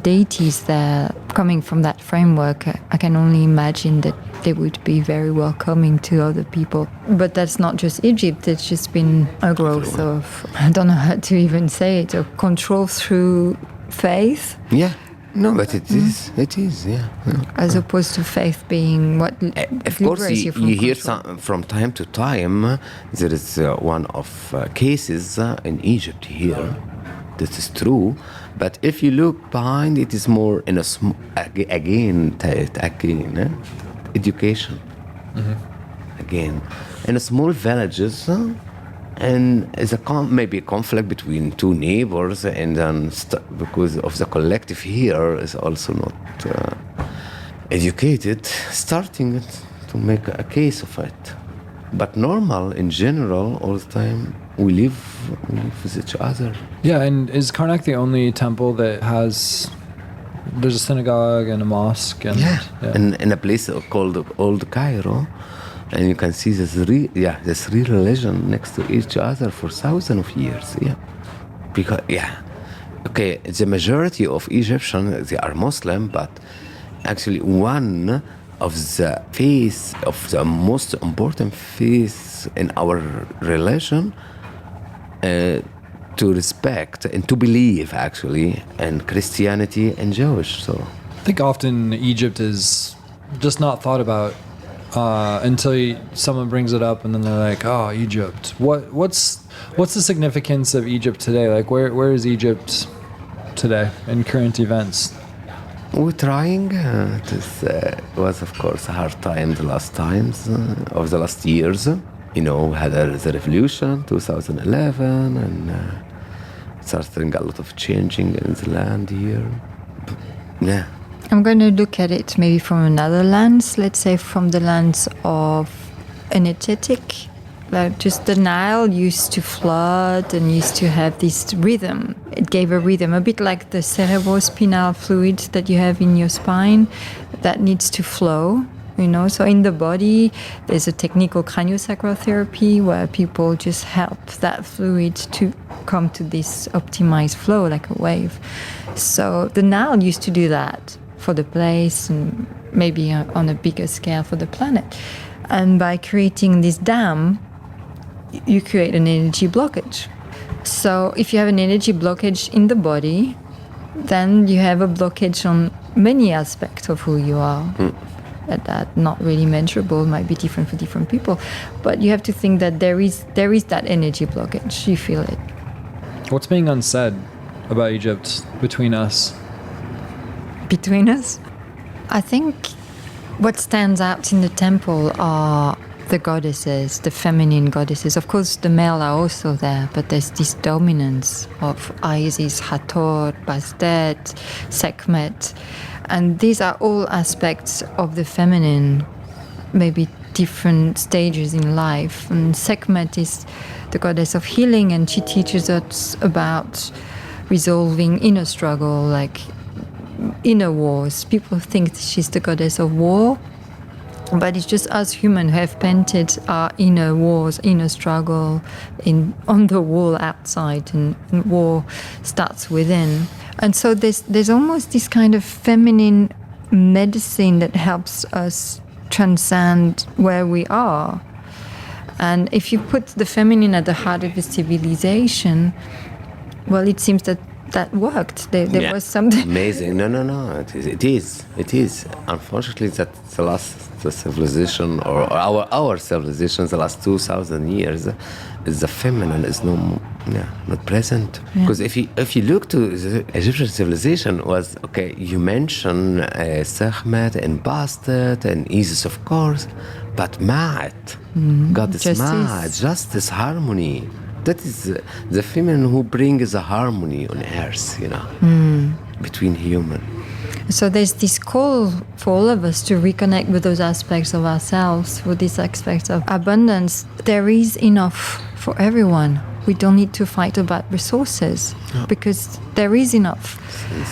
deities there coming from that framework. I can only imagine that they would be very welcoming to other people. But that's not just Egypt, it's just been a growth of, I don't know how to even say it, a control through faith. Yeah. No, but it is, yeah. As opposed to faith being what Of course, liberates you from you hear control. from time to time, there is one of cases in Egypt here. This is true. But if you look behind, it is more in a education. Again, in a small villages, and it's maybe a conflict between two neighbors, and then because of the collective here is also not educated, starting to make a case of it. But normal in general, all the time, we live with each other. Yeah, and is Karnak the only temple that there's a synagogue and a mosque? And, In a place called Old Cairo, and you can see this real religion next to each other for thousands of years. Yeah, because okay, the majority of Egyptians, they are Muslim, but actually one of the most important faiths in our religion to respect and to believe actually in Christianity and Jewish. So I think often Egypt is just not thought about until someone brings it up, and then they're like, "Oh, Egypt. What's the significance of Egypt today? Like, where is Egypt today in current events?" we're trying. This was, of course, a hard time the last years. We had the revolution, 2011, and starting a lot of changing in the land here. Yeah. I'm going to look at it maybe from another lens, let's say from the lens of energetic. Like just the Nile used to flood and used to have this rhythm. It gave a rhythm, a bit like the cerebrospinal fluid that you have in your spine that needs to flow. So in the body, there's a technique called craniosacral therapy where people just help that fluid to come to this optimized flow like a wave. So the Nile used to do that for the place and maybe on a bigger scale for the planet. And by creating this dam, you create an energy blockage. So if you have an energy blockage in the body, then you have a blockage on many aspects of who you are. That not really measurable, might be different for different people, but you have to think that there is that energy blockage. You feel it. What's being unsaid about Egypt between us? Between us? I think what stands out in the temple are the goddesses, the feminine goddesses. Of course, the male are also there, but there's this dominance of Isis, Hathor, Bastet, Sekhmet. And these are all aspects of the feminine, maybe different stages in life. And Sekhmet is the goddess of healing, and she teaches us about resolving inner struggle, like inner wars. People think she's the goddess of war, but it's just us humans who have painted our inner wars, inner struggle on the wall outside, and war starts within. And so there's almost this kind of feminine medicine that helps us transcend where we are. And if you put the feminine at the heart of a civilization, well, it seems that that worked. There was something amazing. No. It is. Unfortunately, that's the last civilization, or our civilization, the last 2,000 years, is the feminine is not present. Because if you look to the Egyptian civilization, was okay. You mention Sekhmet and Bastet and Isis, of course, but Ma'at, goddess Ma'at, justice, harmony. That is the feminine who brings the harmony on earth, between human. So there's this call for all of us to reconnect with those aspects of ourselves, with these aspects of abundance. There is enough for everyone. We don't need to fight about resources because there is enough.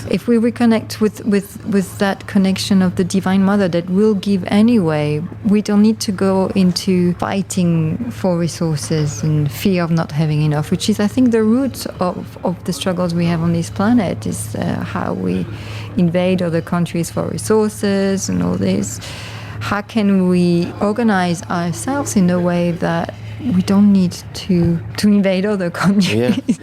If we reconnect with that connection of the Divine Mother that will give anyway, we don't need to go into fighting for resources and fear of not having enough, which is, I think, the root of the struggles we have on this planet, is how we invade other countries for resources and all this. How can we organize ourselves in a way that we don't need to invade other countries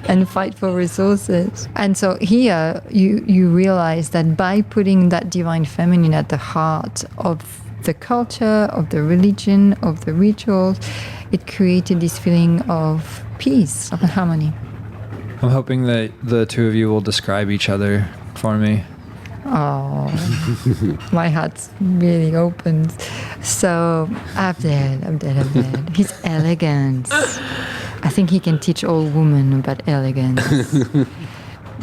and fight for resources? And so here you realize that by putting that divine feminine at the heart of the culture, of the religion, of the rituals, it created this feeling of peace, of harmony. I'm hoping that the two of you will describe each other for me. Oh, my heart's really opened. So, Abdel, his elegance. I think he can teach all women about elegance.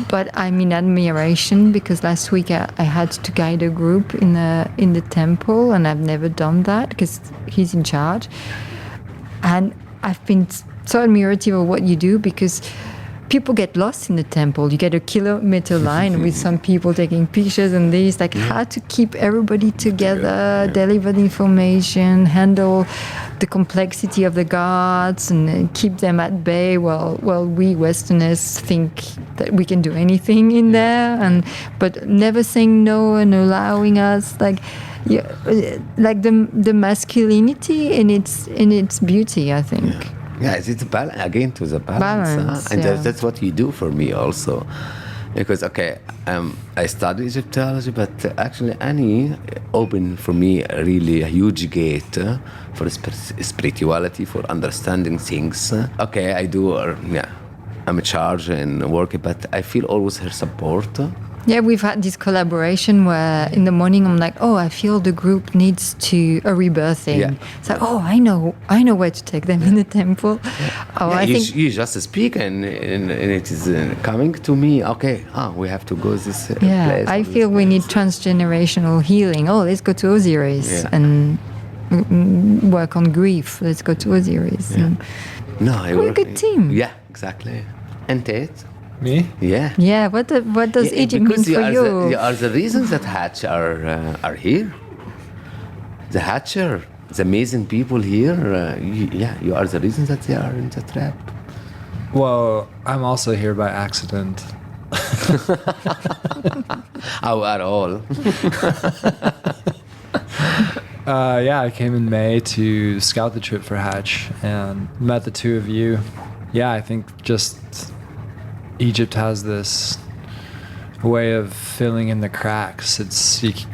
But I'm in admiration because last week I had to guide a group in the temple, and I've never done that because he's in charge. And I've been so admirative of what you do, because people get lost in the temple. You get a kilometer line with some people taking pictures and this, like how to keep everybody together, deliver the information, handle the complexity of the guards, and keep them at bay while we Westerners think that we can do anything in there, but never saying no and allowing us, like the masculinity in its beauty, I think. Yeah, it's again to the balance. And that's what you do for me also. Because, I studied Egyptology, but actually Annie opened for me a huge gate for spirituality, for understanding things. I do, I'm in charge and work, but I feel always her support. Yeah, we've had this collaboration where in the morning I'm like, I feel the group needs a rebirthing. Yeah. It's like, I know where to take them in the temple. I think you just speak and it is coming to me. We have to go this place. I feel we need transgenerational healing. Let's go to Osiris and work on grief. Let's go to Osiris. Yeah. We're a good team. Yeah, exactly. And Tate? Me? Yeah. Yeah. What does Egypt mean for you? You are the reasons that Hatch are here. The Hatcher, the amazing people here. You are the reasons that they are in the trap. Well, I'm also here by accident. At all. I came in May to scout the trip for Hatch and met the two of you. Yeah, I think just Egypt has this way of filling in the cracks.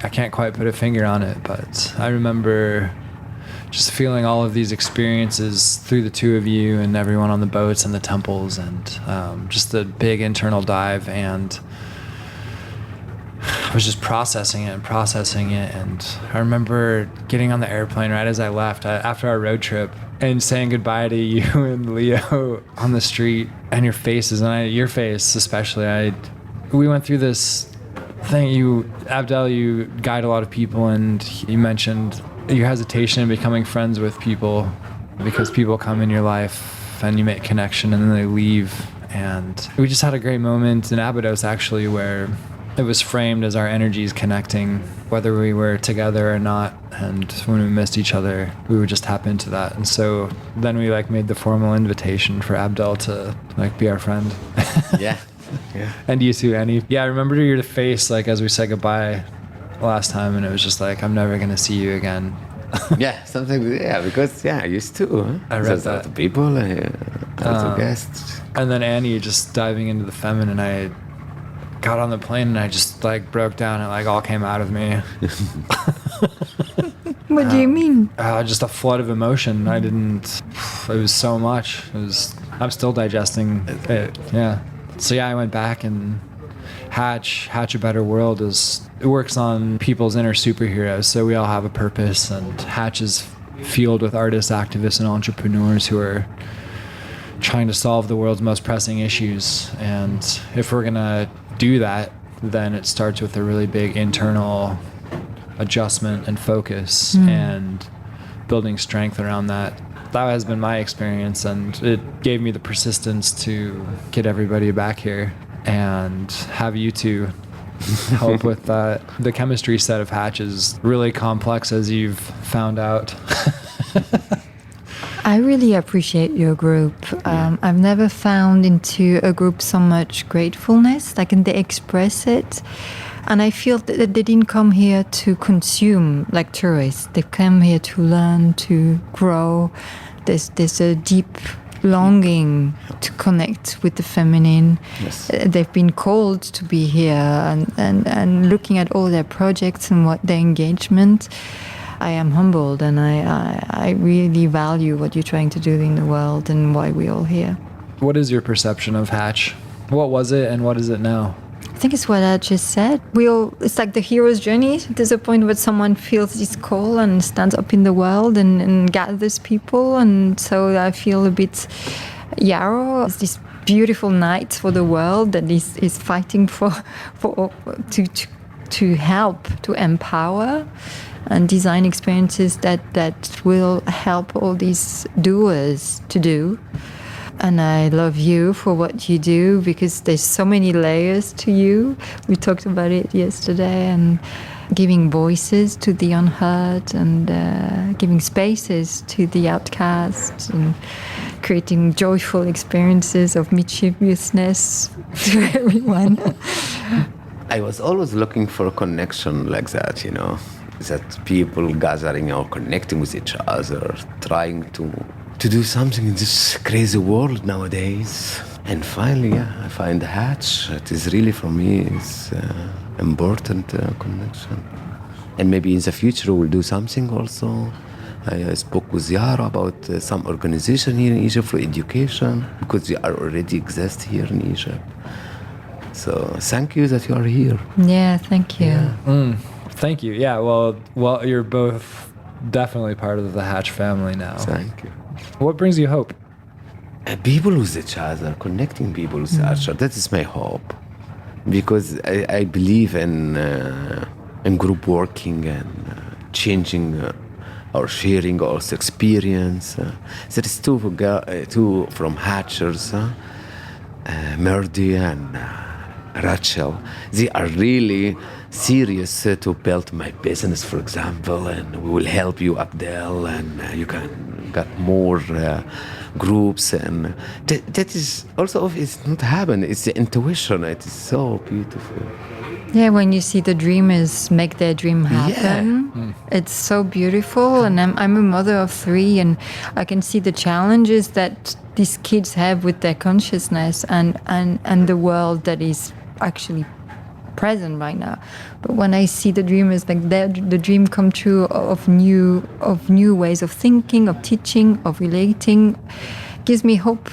I can't quite put a finger on it, but I remember just feeling all of these experiences through the two of you and everyone on the boats and the temples, and just a big internal dive, and I was just processing it. And I remember getting on the airplane right as I left after our road trip and saying goodbye to you and Leo on the street, and your faces, and your face especially. We went through this thing. Abdel, you guide a lot of people, and you mentioned your hesitation in becoming friends with people because people come in your life and you make connection and then they leave. And we just had a great moment in Abydos, actually, where it was framed as our energies connecting, whether we were together or not. And when we missed each other, we would just tap into that. And so then we made the formal invitation for Abdel to be our friend. Yeah. And you too, Annie. Yeah, I remember your face as we said goodbye last time, and it was just I'm never gonna see you again. Because I used to. I read that. People. Also guests. And then Annie, just diving into the feminine, I got on the plane and I just like broke down and like all came out of me. What do you mean? Just a flood of emotion. It was so much. I'm still digesting it. Yeah. So yeah, I went back and Hatch a Better World it works on people's inner superheroes. So we all have a purpose, and Hatch is fueled with artists, activists, and entrepreneurs who are trying to solve the world's most pressing issues. And if we're gonna do that, then it starts with a really big internal adjustment and focus and building strength around that. That has been my experience, and it gave me the persistence to get everybody back here and have you two help with that. The chemistry set of Hatch is really complex, as you've found out. I really appreciate your group. I've never found into a group so much gratefulness, like, and they express it. And I feel that they didn't come here to consume like tourists. They came here to learn, to grow. There's a deep longing to connect with the feminine. Yes. They've been called to be here, and looking at all their projects and what their engagement, I am humbled, and I really value what you're trying to do in the world and why we're all here. What is your perception of Hatch? What was it and what is it now? I think it's what I just said. It's like the hero's journey. There's a point where someone feels this call and stands up in the world and gathers people. And so I feel a bit Yarrow. It's this beautiful knight for the world that is fighting to help, to empower and design experiences that will help all these doers to do. And I love you for what you do, because there's so many layers to you. We talked about it yesterday, and giving voices to the unheard, and giving spaces to the outcast, and creating joyful experiences of mischievousness to everyone. I was always looking for a connection like that, that people gathering or connecting with each other, trying to do something in this crazy world nowadays. And finally, I find the Hatch. It is really, for me, it's important connection. And maybe in the future we'll do something also. I spoke with Yara about some organization here in Egypt for education, because we are already exist here in Egypt. So thank you that you are here. Yeah, thank you. Yeah. Thank you. Yeah, well, you're both definitely part of the Hatch family now. Thank you. What brings you hope? People with each other, connecting people with each other. That is my hope, because I believe in group working and changing or sharing our experience. There is two from Hatchers, Merdy and Rachel. They are really serious to build my business, for example, and we will help you, Abdel, and you can get more groups, and that is also, it's not happen, it's the intuition. It is so beautiful. Yeah, when you see the dreamers make their dream happen, it's so beautiful. And I'm a mother of 3, and I can see the challenges that these kids have with their consciousness and the world that is actually present right now. But when I see the dreamers, like the dream come true of new ways of thinking, of teaching, of relating, gives me hope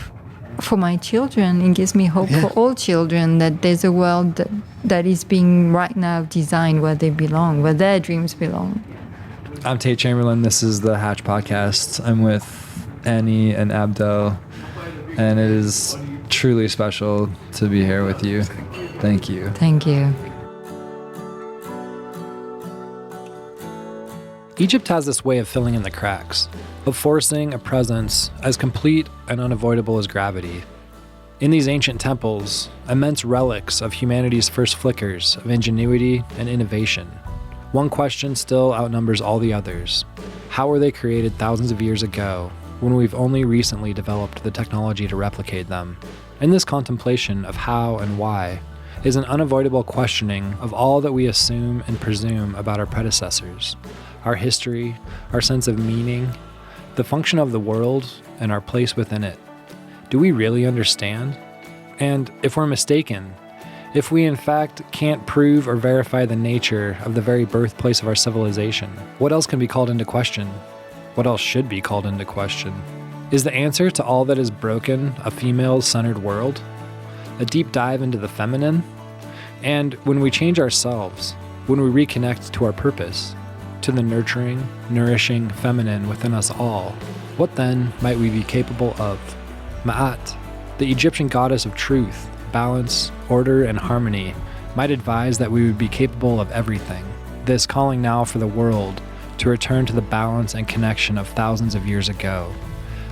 for my children. It gives me hope for all children, that there's a world that is being right now designed where they belong, where their dreams belong. I'm Tate Chamberlin. This is the Hatch Podcast. I'm with Annie and Abdel, and it is truly special to be here with you. Thank you. Thank you. Egypt has this way of filling in the cracks, of forcing a presence as complete and unavoidable as gravity. In these ancient temples, immense relics of humanity's first flickers of ingenuity and innovation. One question still outnumbers all the others. How were they created thousands of years ago, when we've only recently developed the technology to replicate them? In this contemplation of how and why is an unavoidable questioning of all that we assume and presume about our predecessors, our history, our sense of meaning, the function of the world, and our place within it. do we really understand? And if we're mistaken, if we in fact can't prove or verify the nature of the very birthplace of our civilization, what else can be called into question? What else should be called into question? Is the answer to all that is broken a female-centered world? A deep dive into the feminine? And when we change ourselves, when we reconnect to our purpose, to the nurturing, nourishing feminine within us all, what then might we be capable of? Ma'at, the Egyptian goddess of truth, balance, order, and harmony, might advise that we would be capable of everything. This calling now for the world to return to the balance and connection of thousands of years ago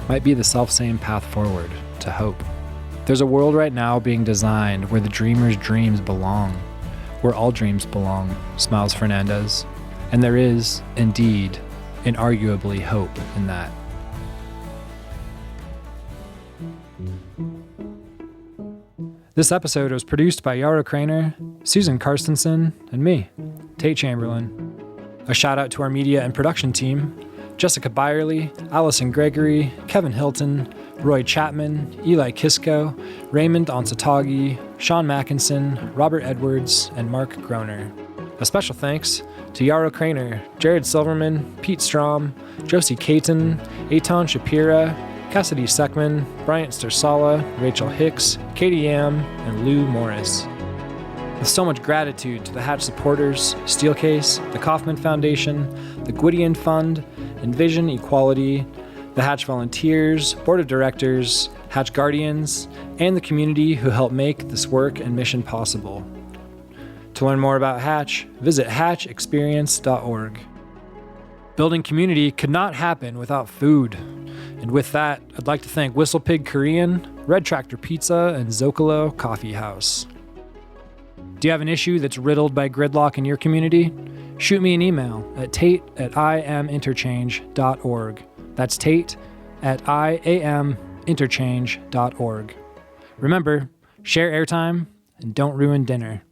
might be the selfsame path forward to hope. There's a world right now being designed where the dreamer's dreams belong, where all dreams belong, smiles Fernandez. And there is, indeed, inarguably hope in that. This episode was produced by Yara Craner, Susan Karstensen, and me, Tate Chamberlin. A shout out to our media and production team, Jessica Byerly, Allison Gregory, Kevin Hilton, Roy Chapman, Eli Kisko, Raymond Onsatagi, Sean Mackinson, Robert Edwards, and Mark Groner. A special thanks to Yara Craner, Jared Silverman, Pete Strom, Josie Caton, Eitan Shapira, Cassidy Seckman, Bryant Stersala, Rachel Hicks, Katie Yam, and Lou Morris. With so much gratitude to the Hatch supporters, Steelcase, the Kauffman Foundation, the Gwydion Fund, Envision Equality, the Hatch volunteers, board of directors, Hatch guardians, and the community who help make this work and mission possible. To learn more about Hatch, visit hatchexperience.org. Building community could not happen without food. And with that, I'd like to thank Whistle Pig Korean, Red Tractor Pizza, and Zocalo Coffee House. Do you have an issue that's riddled by gridlock in your community? Shoot me an email at tate@iaminterchange.org. That's tate@iaminterchange.org. Remember, share airtime and don't ruin dinner.